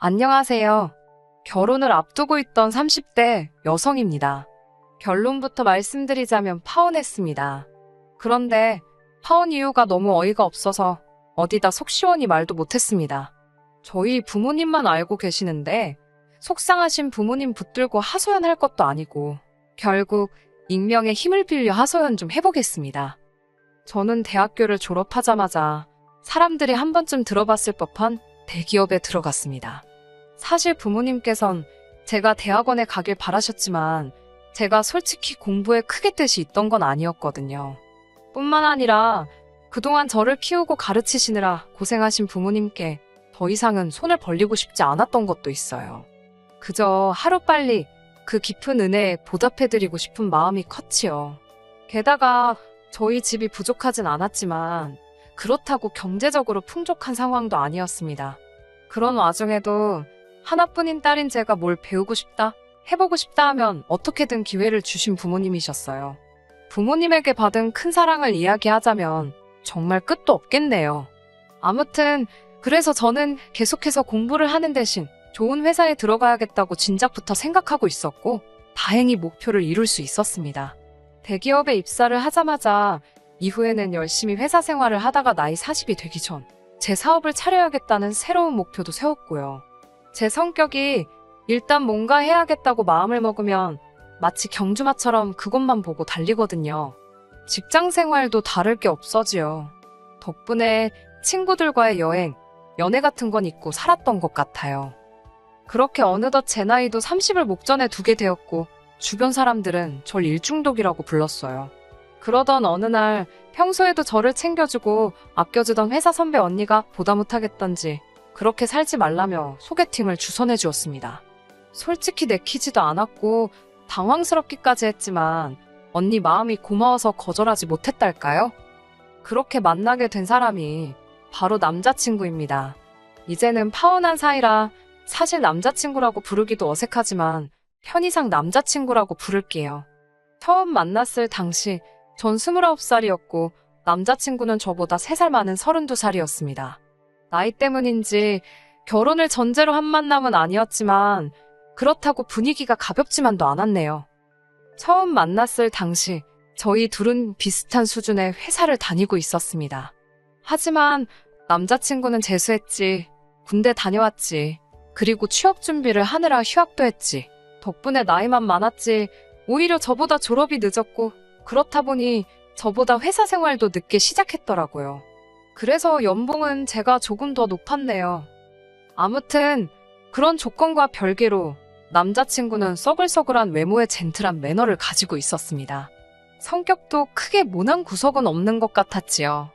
안녕하세요. 결혼을 앞두고 있던 30대 여성입니다. 결론부터 말씀드리자면 파혼했습니다. 그런데 파혼 이유가 너무 어이가 없어서 어디다 속 시원히 말도 못했습니다. 저희 부모님만 알고 계시는데 속상하신 부모님 붙들고 하소연할 것도 아니고 결국 익명의 힘을 빌려 하소연 좀 해보겠습니다. 저는 대학교를 졸업하자마자 사람들이 한 번쯤 들어봤을 법한 대기업에 들어갔습니다. 사실 부모님께선 제가 대학원에 가길 바라셨지만 제가 솔직히 공부에 크게 뜻이 있던 건 아니었거든요. 뿐만 아니라 그동안 저를 키우고 가르치시느라 고생하신 부모님께 더 이상은 손을 벌리고 싶지 않았던 것도 있어요. 그저 하루빨리 그 깊은 은혜에 보답해드리고 싶은 마음이 컸지요. 게다가 저희 집이 부족하진 않았지만 그렇다고 경제적으로 풍족한 상황도 아니었습니다. 그런 와중에도 하나뿐인 딸인 제가 뭘 배우고 싶다, 해보고 싶다 하면 어떻게든 기회를 주신 부모님이셨어요. 부모님에게 받은 큰 사랑을 이야기하자면 정말 끝도 없겠네요. 아무튼 그래서 저는 계속해서 공부를 하는 대신 좋은 회사에 들어가야겠다고 진작부터 생각하고 있었고 다행히 목표를 이룰 수 있었습니다. 대기업에 입사를 하자마자 이후에는 열심히 회사 생활을 하다가 나이 40이 되기 전 제 사업을 차려야겠다는 새로운 목표도 세웠고요. 제 성격이 일단 뭔가 해야겠다고 마음을 먹으면 마치 경주마처럼 그것만 보고 달리거든요. 직장 생활도 다를 게 없어지요. 덕분에 친구들과의 여행, 연애 같은 건 잊고 살았던 것 같아요. 그렇게 어느덧 제 나이도 30을 목전에 두게 되었고 주변 사람들은 절 일중독이라고 불렀어요. 그러던 어느 날 평소에도 저를 챙겨주고 아껴주던 회사 선배 언니가 보다 못하겠던지 그렇게 살지 말라며 소개팅을 주선해 주었습니다. 솔직히 내키지도 않았고 당황스럽기까지 했지만 언니 마음이 고마워서 거절하지 못했달까요? 그렇게 만나게 된 사람이 바로 남자친구입니다. 이제는 파혼한 사이라 사실 남자친구라고 부르기도 어색하지만 편의상 남자친구라고 부를게요. 처음 만났을 당시 전 29살이었고 남자친구는 저보다 3살 많은 32살이었습니다. 나이 때문인지 결혼을 전제로 한 만남은 아니었지만 그렇다고 분위기가 가볍지만도 않았네요. 처음 만났을 당시 저희 둘은 비슷한 수준의 회사를 다니고 있었습니다. 하지만 남자친구는 재수했지, 군대 다녀왔지, 그리고 취업 준비를 하느라 휴학도 했지. 덕분에 나이만 많았지 오히려 저보다 졸업이 늦었고 그렇다 보니 저보다 회사 생활도 늦게 시작했더라고요. 그래서 연봉은 제가 조금 더 높았네요. 아무튼 그런 조건과 별개로 남자친구는 써글써글한 외모의 젠틀한 매너를 가지고 있었습니다. 성격도 크게 모난 구석은 없는 것 같았지요.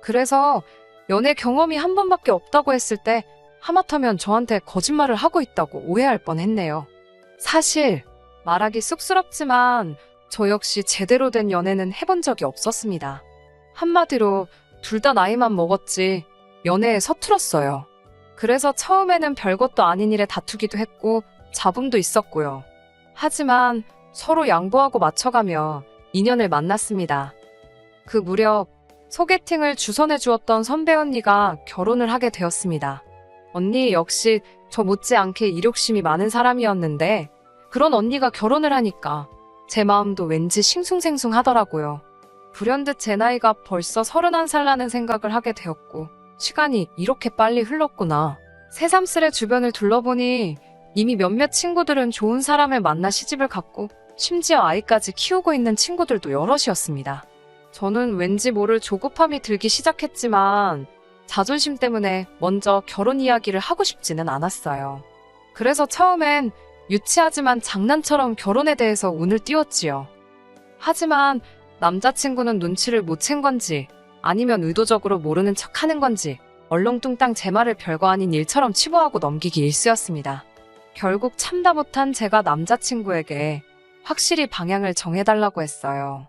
그래서 연애 경험이 한 번밖에 없다고 했을 때 하마터면 저한테 거짓말을 하고 있다고 오해할 뻔했네요. 사실 말하기 쑥스럽지만 저 역시 제대로 된 연애는 해본 적이 없었습니다. 한마디로 둘 다 나이만 먹었지 연애에 서툴었어요. 그래서 처음에는 별것도 아닌 일에 다투기도 했고 잡음도 있었고요. 하지만 서로 양보하고 맞춰가며 인연을 만났습니다. 그 무렵 소개팅을 주선해 주었던 선배 언니가 결혼을 하게 되었습니다. 언니 역시 저 못지않게 이욕심이 많은 사람이었는데 그런 언니가 결혼을 하니까 제 마음도 왠지 싱숭생숭하더라고요. 불현듯 제 나이가 벌써 31살라는 생각을 하게 되었고 시간이 이렇게 빨리 흘렀구나. 새삼스레 주변을 둘러보니 이미 몇몇 친구들은 좋은 사람을 만나 시집을 갔고 심지어 아이까지 키우고 있는 친구들도 여럿이었습니다. 저는 왠지 모를 조급함이 들기 시작했지만 자존심 때문에 먼저 결혼 이야기를 하고 싶지는 않았어요. 그래서 처음엔 유치하지만 장난처럼 결혼에 대해서 운을 띄웠지요. 하지만 남자친구는 눈치를 못 챈 건지 아니면 의도적으로 모르는 척하는 건지 얼렁뚱땅 제 말을 별거 아닌 일처럼 치부하고 넘기기 일쑤였습니다. 결국 참다 못한 제가 남자친구에게 확실히 방향을 정해달라고 했어요.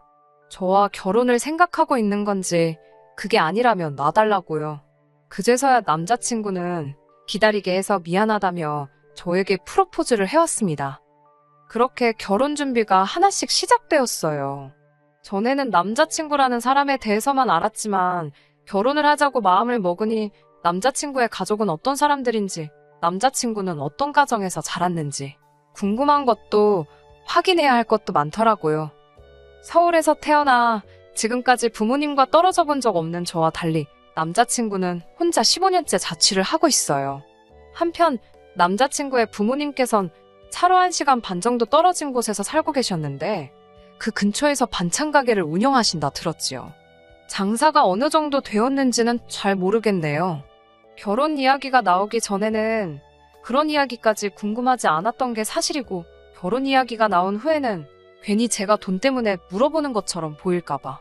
저와 결혼을 생각하고 있는 건지 그게 아니라면 놔달라고요. 그제서야 남자친구는 기다리게 해서 미안하다며 저에게 프로포즈를 해왔습니다. 그렇게 결혼 준비가 하나씩 시작되었어요. 전에는 남자친구라는 사람에 대해서만 알았지만 결혼을 하자고 마음을 먹으니 남자친구의 가족은 어떤 사람들인지 남자친구는 어떤 가정에서 자랐는지 궁금한 것도 확인해야 할 것도 많더라고요. 서울에서 태어나 지금까지 부모님과 떨어져 본 적 없는 저와 달리 남자친구는 혼자 15년째 자취를 하고 있어요. 한편 남자친구의 부모님께선 차로 1시간 반 정도 떨어진 곳에서 살고 계셨는데 그 근처에서 반찬 가게를 운영하신다 들었지요. 장사가 어느 정도 되었는지는 잘 모르겠네요. 결혼 이야기가 나오기 전에는 그런 이야기까지 궁금하지 않았던 게 사실이고 결혼 이야기가 나온 후에는 괜히 제가 돈 때문에 물어보는 것처럼 보일까봐.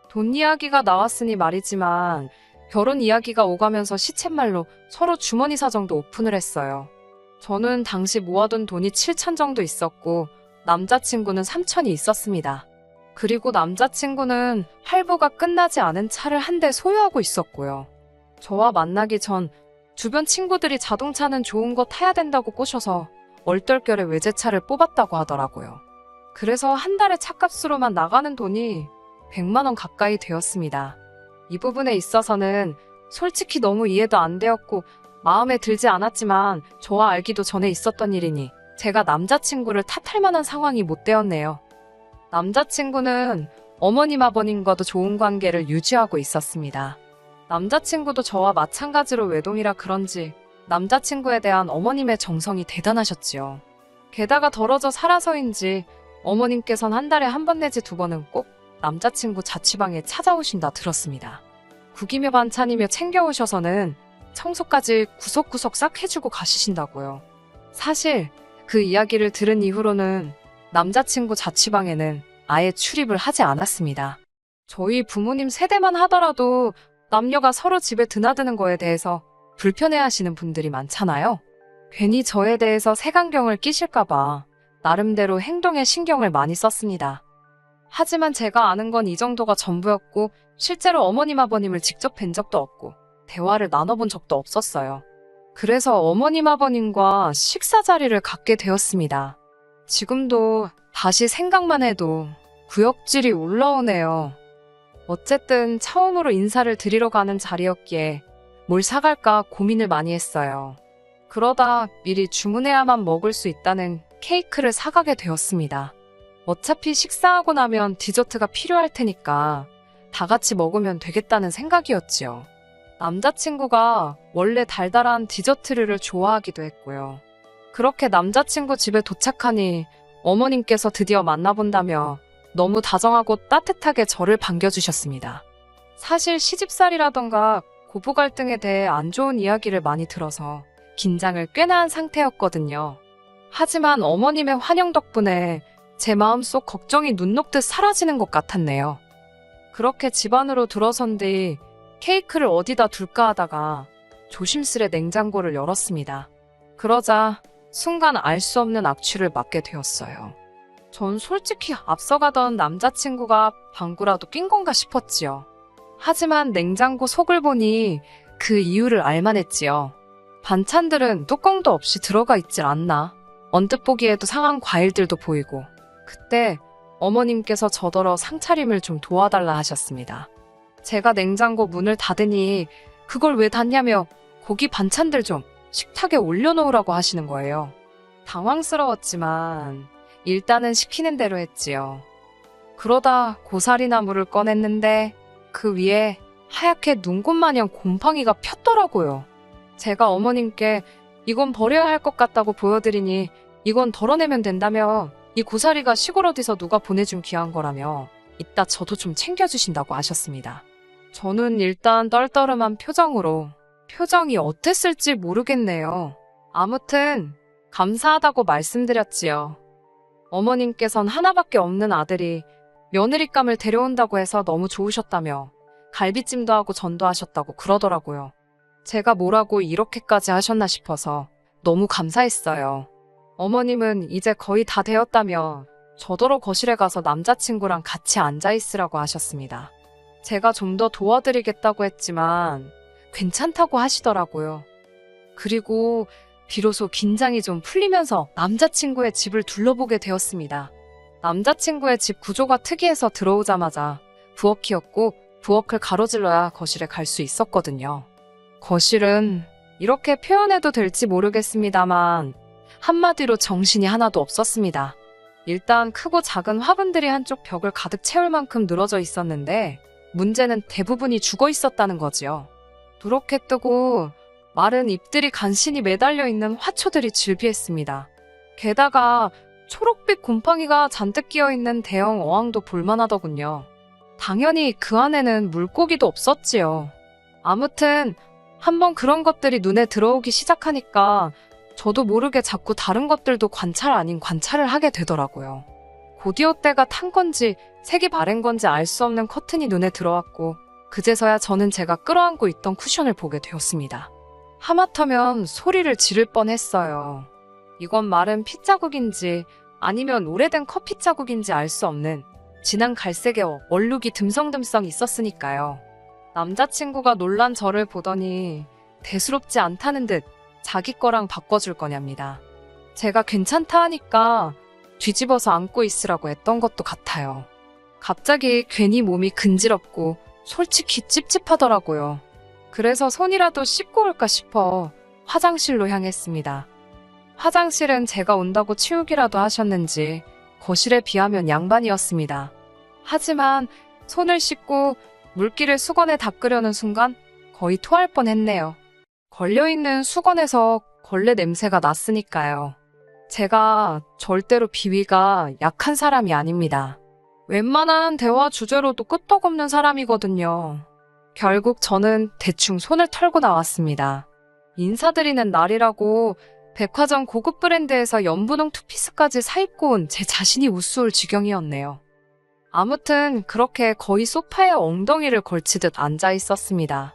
돈 이야기가 나왔으니 말이지만 결혼 이야기가 오가면서 시쳇말로 서로 주머니 사정도 오픈을 했어요. 저는 당시 모아둔 돈이 7천 정도 있었고 남자친구는 3천이 있었습니다. 그리고 남자친구는 할부가 끝나지 않은 차를 한 대 소유하고 있었고요. 저와 만나기 전 주변 친구들이 자동차는 좋은 거 타야 된다고 꼬셔서 얼떨결에 외제차를 뽑았다고 하더라고요. 그래서 한 달에 차값으로만 나가는 돈이 100만 원 가까이 되었습니다. 이 부분에 있어서는 솔직히 너무 이해도 안 되었고 마음에 들지 않았지만 저와 알기도 전에 있었던 일이니 제가 남자친구를 탓할 만한 상황이 못 되었네요. 남자친구는 어머님 아버님과도 좋은 관계를 유지하고 있었습니다. 남자친구도 저와 마찬가지로 외동이라 그런지 남자친구에 대한 어머님의 정성이 대단하셨지요. 게다가 덜어져 살아서인지 어머님께선 한 달에 한 번 내지 2번은 꼭 남자친구 자취방에 찾아오신다 들었습니다. 국이며 반찬이며 챙겨오셔서는 청소까지 구석구석 싹 해주고 가시신다고요. 사실 그 이야기를 들은 이후로는 남자친구 자취방에는 아예 출입을 하지 않았습니다. 저희 부모님 세대만 하더라도 남녀가 서로 집에 드나드는 거에 대해서 불편해하시는 분들이 많잖아요. 괜히 저에 대해서 색안경을 끼실까봐 나름대로 행동에 신경을 많이 썼습니다. 하지만 제가 아는 건 이 정도가 전부였고 실제로 어머님 아버님을 직접 뵌 적도 없고 대화를 나눠본 적도 없었어요. 그래서 어머님 아버님과 식사 자리를 갖게 되었습니다. 지금도 다시 생각만 해도 구역질이 올라오네요. 어쨌든 처음으로 인사를 드리러 가는 자리였기에 뭘 사갈까 고민을 많이 했어요. 그러다 미리 주문해야만 먹을 수 있다는 케이크를 사가게 되었습니다. 어차피 식사하고 나면 디저트가 필요할 테니까 다 같이 먹으면 되겠다는 생각이었지요. 남자친구가 원래 달달한 디저트류를 좋아하기도 했고요. 그렇게 남자친구 집에 도착하니 어머님께서 드디어 만나본다며 너무 다정하고 따뜻하게 저를 반겨주셨습니다. 사실 시집살이라던가 고부 갈등에 대해 안 좋은 이야기를 많이 들어서 긴장을 꽤나 한 상태였거든요. 하지만 어머님의 환영 덕분에 제 마음속 걱정이 눈 녹듯 사라지는 것 같았네요. 그렇게 집 안으로 들어선 뒤 케이크를 어디다 둘까 하다가 조심스레 냉장고를 열었습니다. 그러자 순간 알 수 없는 악취를 맡게 되었어요. 전 솔직히 앞서가던 남자친구가 방구라도 낀 건가 싶었지요. 하지만 냉장고 속을 보니 그 이유를 알만했지요. 반찬들은 뚜껑도 없이 들어가 있질 않나. 언뜻 보기에도 상한 과일들도 보이고. 그때 어머님께서 저더러 상차림을 좀 도와달라 하셨습니다. 제가 냉장고 문을 닫으니 그걸 왜 닫냐며 고기 반찬들 좀 식탁에 올려놓으라고 하시는 거예요. 당황스러웠지만 일단은 시키는 대로 했지요. 그러다 고사리나물을 꺼냈는데 그 위에 하얗게 눈꽃마냥 곰팡이가 폈더라고요. 제가 어머님께 이건 버려야 할 것 같다고 보여드리니 이건 덜어내면 된다며 이 고사리가 시골 어디서 누가 보내준 귀한 거라며 이따 저도 좀 챙겨주신다고 하셨습니다. 저는 일단 떨떠름한 표정으로 표정이 어땠을지 모르겠네요. 아무튼 감사하다고 말씀드렸지요. 어머님께선 하나밖에 없는 아들이 며느리감을 데려온다고 해서 너무 좋으셨다며 갈비찜도 하고 전도 하셨다고 그러더라고요. 제가 뭐라고 이렇게까지 하셨나 싶어서 너무 감사했어요. 어머님은 이제 거의 다 되었다며 저더러 거실에 가서 남자친구랑 같이 앉아있으라고 하셨습니다. 제가 좀 더 도와드리겠다고 했지만 괜찮다고 하시더라고요. 그리고 비로소 긴장이 좀 풀리면서 남자친구의 집을 둘러보게 되었습니다. 남자친구의 집 구조가 특이해서 들어오자마자 부엌이었고 부엌을 가로질러야 거실에 갈 수 있었거든요. 거실은 이렇게 표현해도 될지 모르겠습니다만 한마디로 정신이 하나도 없었습니다. 일단 크고 작은 화분들이 한쪽 벽을 가득 채울 만큼 늘어져 있었는데 문제는 대부분이 죽어 있었다는 거지요. 누렇게 뜨고 마른 잎들이 간신히 매달려 있는 화초들이 즐비했습니다. 게다가 초록빛 곰팡이가 잔뜩 끼어있는 대형 어항도 볼만하더군요. 당연히 그 안에는 물고기도 없었지요. 아무튼 한번 그런 것들이 눈에 들어오기 시작하니까 저도 모르게 자꾸 다른 것들도 관찰 아닌 관찰을 하게 되더라고요. 곧이어 때가 탄 건지 색이 바랜 건지 알 수 없는 커튼이 눈에 들어왔고 그제서야 저는 제가 끌어안고 있던 쿠션을 보게 되었습니다. 하마터면 소리를 지를 뻔했어요. 이건 마른 핏자국인지 아니면 오래된 커피 자국인지 알 수 없는 진한 갈색의 얼룩이 듬성듬성 있었으니까요. 남자친구가 놀란 저를 보더니 대수롭지 않다는 듯 자기 거랑 바꿔줄 거냐입니다. 제가 괜찮다 하니까 뒤집어서 안고 있으라고 했던 것도 같아요. 갑자기 괜히 몸이 근지럽고 솔직히 찝찝하더라고요. 그래서 손이라도 씻고 올까 싶어 화장실로 향했습니다. 화장실은 제가 온다고 치우기라도 하셨는지 거실에 비하면 양반이었습니다. 하지만 손을 씻고 물기를 수건에 닦으려는 순간 거의 토할 뻔했네요. 걸려있는 수건에서 걸레 냄새가 났으니까요. 제가 절대로 비위가 약한 사람이 아닙니다. 웬만한 대화 주제로도 끄떡없는 사람이거든요. 결국 저는 대충 손을 털고 나왔습니다. 인사드리는 날이라고 백화점 고급 브랜드에서 연분홍 투피스까지 사입고 온 제 자신이 우스울 지경이었네요. 아무튼 그렇게 거의 소파에 엉덩이를 걸치듯 앉아 있었습니다.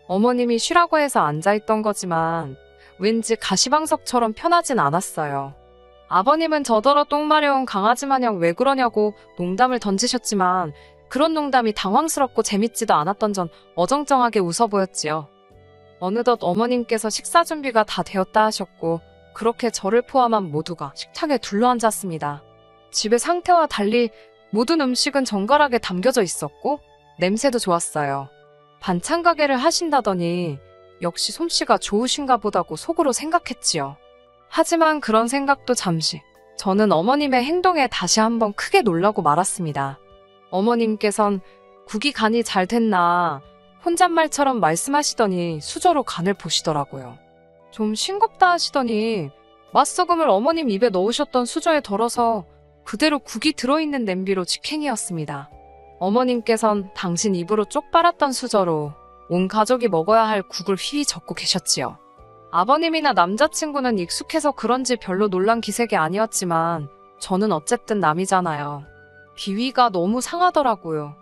어머님이 쉬라고 해서 앉아있던 거지만 왠지 가시방석처럼 편하진 않았어요. 아버님은 저더러 똥 마려운 강아지 마냥 왜 그러냐고 농담을 던지셨지만 그런 농담이 당황스럽고 재밌지도 않았던 전 어정쩡하게 웃어 보였지요. 어느덧 어머님께서 식사 준비가 다 되었다 하셨고 그렇게 저를 포함한 모두가 식탁에 둘러앉았습니다. 집의 상태와 달리 모든 음식은 정갈하게 담겨져 있었고 냄새도 좋았어요. 반찬 가게를 하신다더니 역시 솜씨가 좋으신가 보다고 속으로 생각했지요. 하지만 그런 생각도 잠시. 저는 어머님의 행동에 다시 한번 크게 놀라고 말았습니다. 어머님께선 국이 간이 잘 됐나 혼잣말처럼 말씀하시더니 수저로 간을 보시더라고요. 좀 싱겁다 하시더니 맛소금을 어머님 입에 넣으셨던 수저에 덜어서 그대로 국이 들어있는 냄비로 직행이었습니다. 어머님께선 당신 입으로 쪽 빨았던 수저로 온 가족이 먹어야 할 국을 휘휘 젓고 계셨지요. 아버님이나 남자친구는 익숙해서 그런지 별로 놀란 기색이 아니었지만 저는 어쨌든 남이잖아요. 비위가 너무 상하더라고요.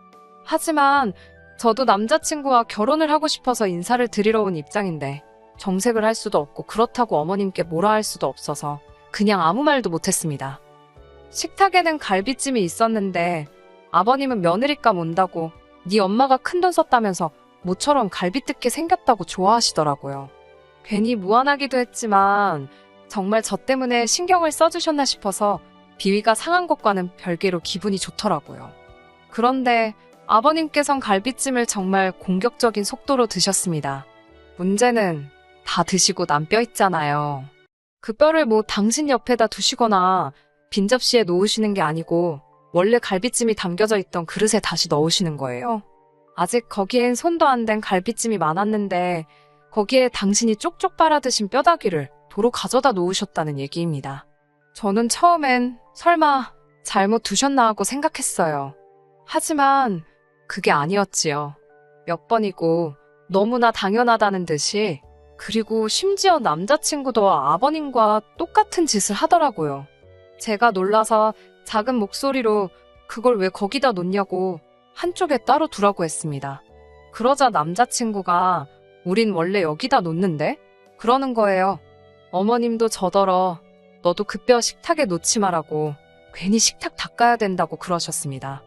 하지만 저도 남자친구와 결혼을 하고 싶어서 인사를 드리러 온 입장인데 정색을 할 수도 없고 그렇다고 어머님께 뭐라 할 수도 없어서 그냥 아무 말도 못했습니다. 식탁에는 갈비찜이 있었는데 아버님은 며느리감 온다고 네 엄마가 큰돈 썼다면서 모처럼 갈비 뜯게 생겼다고 좋아하시더라고요. 괜히 무안하기도 했지만 정말 저 때문에 신경을 써주셨나 싶어서 비위가 상한 것과는 별개로 기분이 좋더라고요. 그런데 아버님께선 갈비찜을 정말 공격적인 속도로 드셨습니다. 문제는 다 드시고 남 뼈 있잖아요. 그 뼈를 뭐 당신 옆에다 두시거나 빈 접시에 놓으시는 게 아니고 원래 갈비찜이 담겨져 있던 그릇에 다시 넣으시는 거예요. 아직 거기엔 손도 안 댄 갈비찜이 많았는데 거기에 당신이 쪽쪽 빨아 드신 뼈다귀를 도로 가져다 놓으셨다는 얘기입니다. 저는 처음엔 설마 잘못 두셨나 하고 생각했어요. 하지만 그게 아니었지요. 몇 번이고 너무나 당연하다는 듯이 그리고 심지어 남자친구도 아버님과 똑같은 짓을 하더라고요. 제가 놀라서 작은 목소리로 그걸 왜 거기다 놓냐고 한쪽에 따로 두라고 했습니다. 그러자 남자친구가 우린 원래 여기다 놓는데? 그러는 거예요. 어머님도 저더러 너도 그 뼈 식탁에 놓지 말라고 괜히 식탁 닦아야 된다고 그러셨습니다.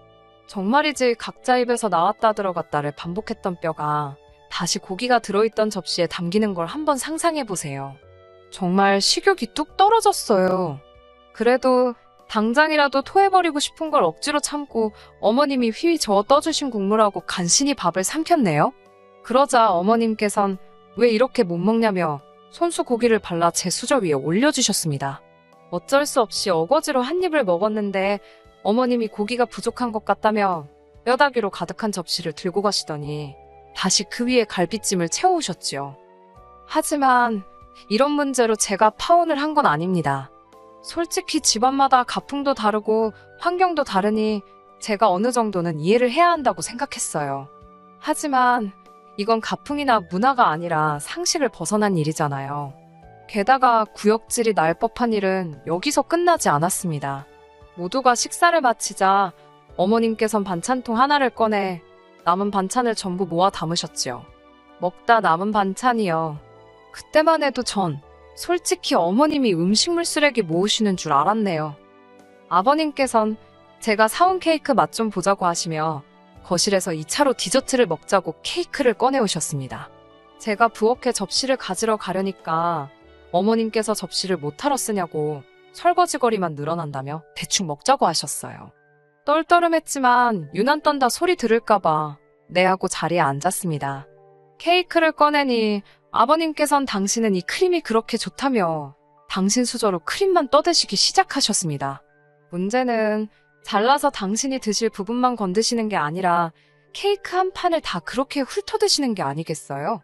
정말이지 각자 입에서 나왔다 들어갔다를 반복했던 뼈가 다시 고기가 들어있던 접시에 담기는 걸 한번 상상해보세요. 정말 식욕이 뚝 떨어졌어요. 그래도 당장이라도 토해버리고 싶은 걸 억지로 참고 어머님이 휘휘 저어 떠주신 국물하고 간신히 밥을 삼켰네요. 그러자 어머님께선 왜 이렇게 못 먹냐며 손수 고기를 발라 제 수저 위에 올려주셨습니다. 어쩔 수 없이 어거지로 한 입을 먹었는데 어머님이 고기가 부족한 것 같다며 뼈다귀로 가득한 접시를 들고 가시더니 다시 그 위에 갈비찜을 채워오셨지요. 하지만 이런 문제로 제가 파혼을 한 건 아닙니다. 솔직히 집안마다 가풍도 다르고 환경도 다르니 제가 어느 정도는 이해를 해야 한다고 생각했어요. 하지만 이건 가풍이나 문화가 아니라 상식을 벗어난 일이잖아요. 게다가 구역질이 날 법한 일은 여기서 끝나지 않았습니다. 모두가 식사를 마치자 어머님께선 반찬통 하나를 꺼내 남은 반찬을 전부 모아 담으셨지요. 먹다 남은 반찬이요. 그때만 해도 전 솔직히 어머님이 음식물 쓰레기 모으시는 줄 알았네요. 아버님께선 제가 사온 케이크 맛 좀 보자고 하시며 거실에서 2차로 디저트를 먹자고 케이크를 꺼내오셨습니다. 제가 부엌에 접시를 가지러 가려니까 어머님께서 접시를 못하러 쓰냐고 설거지거리만 늘어난다며 대충 먹자고 하셨어요. 떨떠름했지만 유난 떤다 소리 들을까봐 네 하고 자리에 앉았습니다. 케이크를 꺼내니 아버님께선 당신은 이 크림이 그렇게 좋다며 당신 수저로 크림만 떠드시기 시작하셨습니다. 문제는 잘라서 당신이 드실 부분만 건드시는 게 아니라 케이크 한 판을 다 그렇게 훑어드시는 게 아니겠어요?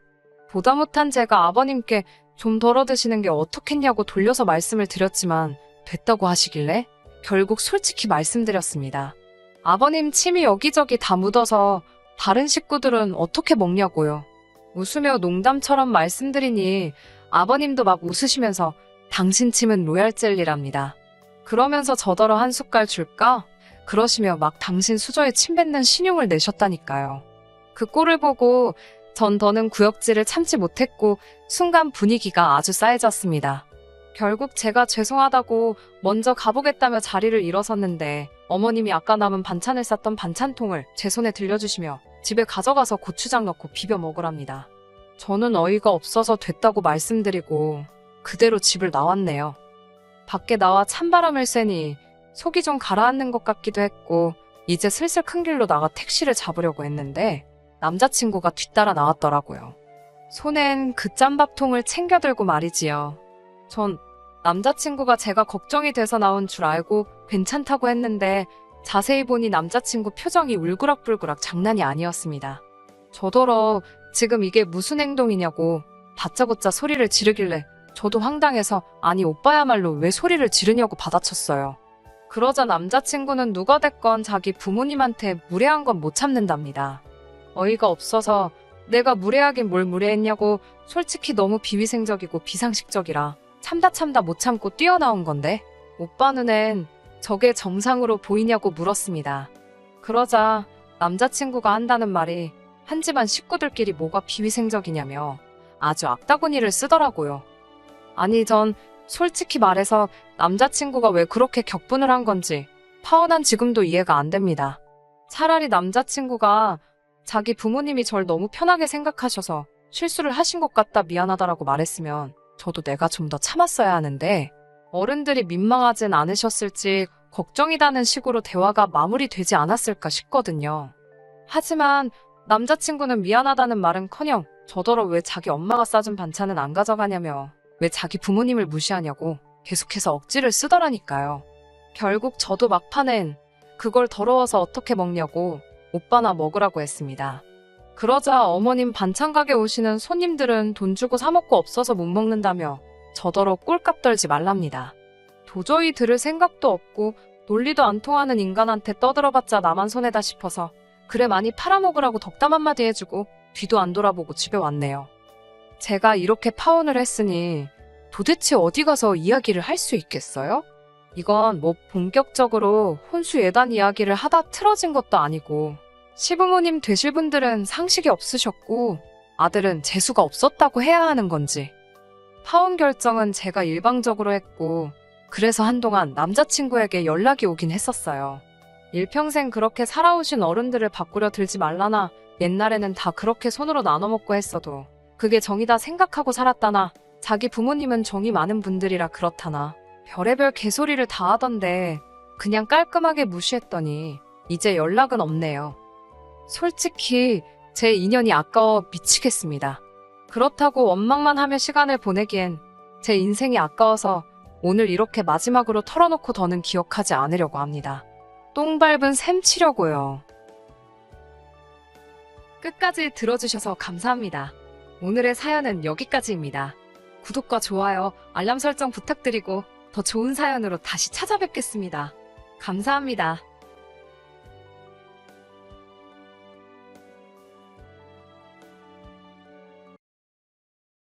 보다 못한 제가 아버님께 좀 덜어 드시는 게 어떻겠냐고 돌려서 말씀을 드렸지만 됐다고 하시길래 결국 솔직히 말씀드렸습니다. 아버님 침이 여기저기 다 묻어서 다른 식구들은 어떻게 먹냐고요. 웃으며 농담처럼 말씀드리니 아버님도 막 웃으시면서 당신 침은 로얄 젤리랍니다. 그러면서 저더러 한 숟갈 줄까? 그러시며 막 당신 수저에 침 뱉는 신용을 내셨다니까요. 그 꼴을 보고 전 더는 구역질을 참지 못했고 순간 분위기가 아주 싸해졌습니다. 결국 제가 죄송하다고 먼저 가보겠다며 자리를 일어섰는데 어머님이 아까 남은 반찬을 쌌던 반찬통을 제 손에 들려주시며 집에 가져가서 고추장 넣고 비벼 먹으랍니다. 저는 어이가 없어서 됐다고 말씀드리고 그대로 집을 나왔네요. 밖에 나와 찬바람을 쐬니 속이 좀 가라앉는 것 같기도 했고 이제 슬슬 큰 길로 나가 택시를 잡으려고 했는데 남자친구가 뒤따라 나왔더라고요. 손엔 그 짬밥통을 챙겨 들고 말이지요. 전 남자친구가 제가 걱정이 돼서 나온 줄 알고 괜찮다고 했는데 자세히 보니 남자친구 표정이 울그락불그락 장난이 아니었습니다. 저더러 지금 이게 무슨 행동이냐고 다짜고짜 소리를 지르길래 저도 황당해서 아니 오빠야말로 왜 소리를 지르냐고 받아쳤어요. 그러자 남자친구는 누가 됐건 자기 부모님한테 무례한 건 못 참는답니다. 어이가 없어서 내가 무례하긴 뭘 무례했냐고 솔직히 너무 비위생적이고 비상식적이라 참다 못 참고 뛰어나온 건데 오빠 눈엔 저게 정상으로 보이냐고 물었습니다. 그러자 남자친구가 한다는 말이 한 집안 식구들끼리 뭐가 비위생적이냐며 아주 악다구니를 쓰더라고요. 아니 전 솔직히 말해서 남자친구가 왜 그렇게 격분을 한 건지 파혼한 지금도 이해가 안 됩니다. 차라리 남자친구가 자기 부모님이 절 너무 편하게 생각하셔서 실수를 하신 것 같다 미안하다라고 말했으면 저도 내가 좀 더 참았어야 하는데 어른들이 민망하진 않으셨을지 걱정이다는 식으로 대화가 마무리되지 않았을까 싶거든요. 하지만 남자친구는 미안하다는 말은커녕 저더러 왜 자기 엄마가 싸준 반찬은 안 가져가냐며 왜 자기 부모님을 무시하냐고 계속해서 억지를 쓰더라니까요. 결국 저도 막판엔 그걸 더러워서 어떻게 먹냐고 오빠나 먹으라고 했습니다. 그러자 어머님 반찬 가게 오시는 손님들은 돈 주고 사 먹고 없어서 못 먹는다며 저더러 꼴값 떨지 말랍니다. 도저히 들을 생각도 없고 논리도 안 통하는 인간한테 떠들어봤자 나만 손해다 싶어서 그래 많이 팔아먹으라고 덕담 한마디 해주고 뒤도 안 돌아보고 집에 왔네요. 제가 이렇게 파혼을 했으니 도대체 어디 가서 이야기를 할 수 있겠어요? 이건 뭐 본격적으로 혼수 예단 이야기를 하다 틀어진 것도 아니고 시부모님 되실 분들은 상식이 없으셨고 아들은 재수가 없었다고 해야 하는 건지 파혼 결정은 제가 일방적으로 했고 그래서 한동안 남자친구에게 연락이 오긴 했었어요. 일평생 그렇게 살아오신 어른들을 바꾸려 들지 말라나 옛날에는 다 그렇게 손으로 나눠 먹고 했어도 그게 정이다 생각하고 살았다나 자기 부모님은 정이 많은 분들이라 그렇다나 별의별 개소리를 다 하던데 그냥 깔끔하게 무시했더니 이제 연락은 없네요. 솔직히 제 인연이 아까워 미치겠습니다. 그렇다고 원망만 하며 시간을 보내기엔 제 인생이 아까워서 오늘 이렇게 마지막으로 털어놓고 더는 기억하지 않으려고 합니다. 똥 밟은 셈 치려고요. 끝까지 들어주셔서 감사합니다. 오늘의 사연은 여기까지입니다. 구독과 좋아요, 알람 설정 부탁드리고 더 좋은 사연으로 다시 찾아뵙겠습니다. 감사합니다.